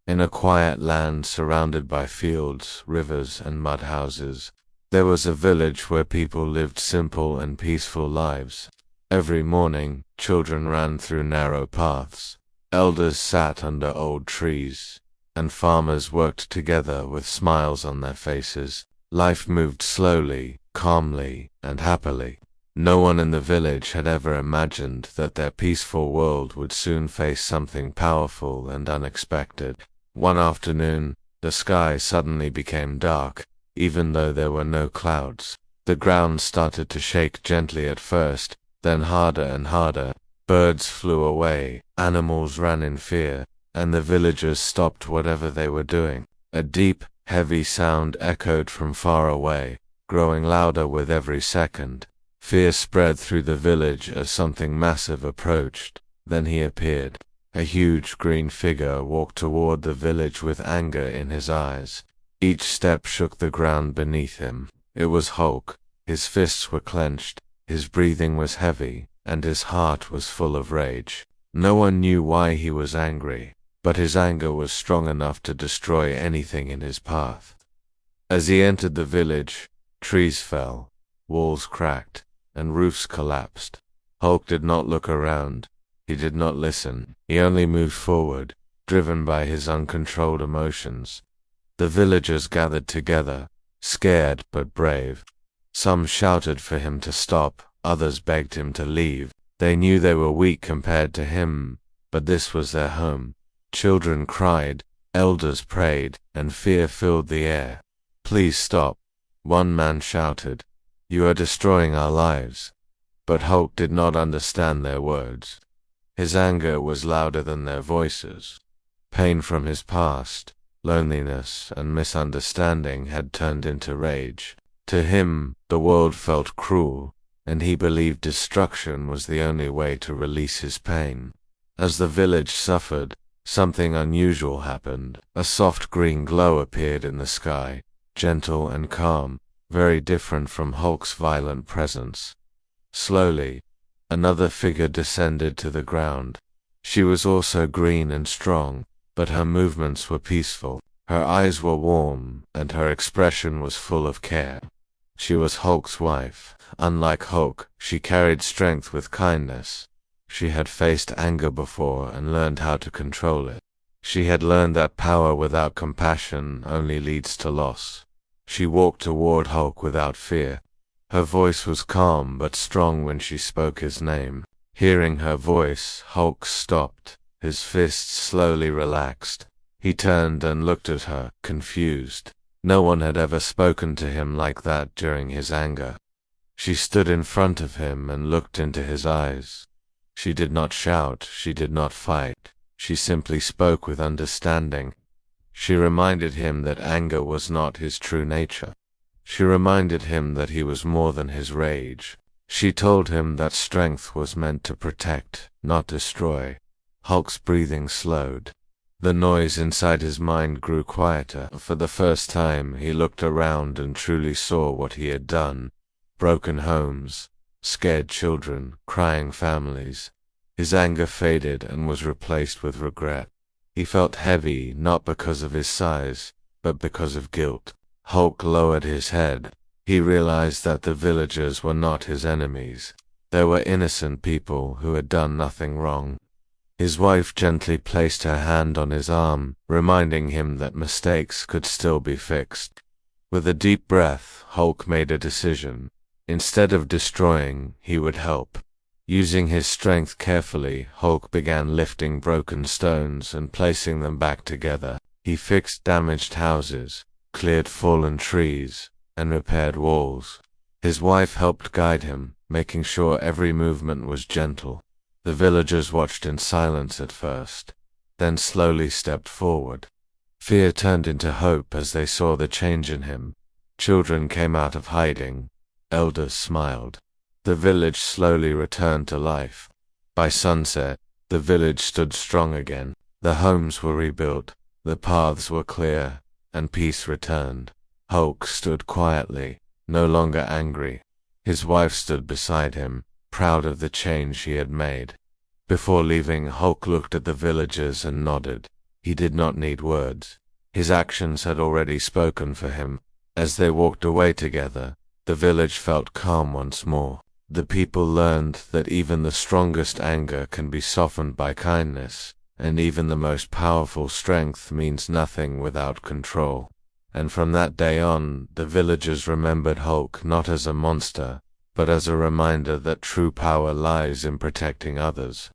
In a quiet land surrounded by fields, rivers, and mud houses, there was a village where people lived simple and peaceful lives. Every morning, children ran through narrow paths, elders sat under old trees, and farmers worked together with smiles on their faces. Life moved slowly, calmly, and happily. No one in the village had ever imagined that their peaceful world would soon face something powerful and unexpected. One afternoon, the sky suddenly became dark, even though there were no clouds. The ground started to shake gently at first, then harder and harder. Birds flew away, animals ran in fear, and the villagers stopped whatever they were doing. A deep, heavy sound echoed from far away, growing louder with every second. Fear spread through the village as something massive approached. Then he appeared. A huge green figure walked toward the village with anger in his eyes. Each step shook the ground beneath him. It was Hulk. His fists were clenched, his breathing was heavy, and his heart was full of rage. No one knew why he was angry, but his anger was strong enough to destroy anything in his path. As he entered the village, trees fell, walls cracked, and roofs collapsed. Hulk did not look around. He did not listen. He only moved forward, driven by his uncontrolled emotions. The villagers gathered together, scared but brave. Some shouted for him to stop, others begged him to leave. They knew they were weak compared to him, but this was their home. Children cried, elders prayed, and fear filled the air. "Please stop," one man shouted. "You are destroying our lives." But Hulk did not understand their words. His anger was louder than their voices. Pain from his past, loneliness, and misunderstanding had turned into rage. To him, the world felt cruel, and he believed destruction was the only way to release his pain. As the village suffered, something unusual happened. A soft green glow appeared in the sky, gentle and calm, very different from Hulk's violent presence. Slowly, another figure descended to the ground. She was also green and strong, but her movements were peaceful. Her eyes were warm, and her expression was full of care. She was Hulk's wife. Unlike Hulk, she carried strength with kindness. She had faced anger before and learned how to control it. She had learned that power without compassion only leads to loss. She walked toward Hulk without fear. Her voice was calm but strong when she spoke his name. Hearing her voice, Hulk stopped. His fists slowly relaxed. He turned and looked at her, confused. No one had ever spoken to him like that during his anger. She stood in front of him and looked into his eyes. She did not shout, she did not fight. She simply spoke with understanding. She reminded him that anger was not his true nature. She reminded him that he was more than his rage. She told him that strength was meant to protect, not destroy. Hulk's breathing slowed. The noise inside his mind grew quieter. For the first time, he looked around and truly saw what he had done. Broken homes, scared children, crying families. His anger faded and was replaced with regret. He felt heavy not because of his size, but because of guilt. Hulk lowered his head. He realized that the villagers were not his enemies. They were innocent people who had done nothing wrong. His wife gently placed her hand on his arm, reminding him that mistakes could still be fixed. With a deep breath, Hulk made a decision. Instead of destroying, he would help. Using his strength carefully, Hulk began lifting broken stones and placing them back together. He fixed damaged houses, cleared fallen trees, and repaired walls. His wife helped guide him, making sure every movement was gentle. The villagers watched in silence at first, then slowly stepped forward. Fear turned into hope as they saw the change in him. Children came out of hiding. Elders smiled. The village slowly returned to life. By sunset, the village stood strong again. The homes were rebuilt, the paths were clear, and peace returned. Hulk stood quietly, no longer angry. His wife stood beside him, proud of the change he had made. Before leaving, Hulk looked at the villagers and nodded. He did not need words. His actions had already spoken for him. As they walked away together, the village felt calm once more. The people learned that even the strongest anger can be softened by kindness, and even the most powerful strength means nothing without control. And from that day on, the villagers remembered Hulk not as a monster, but as a reminder that true power lies in protecting others.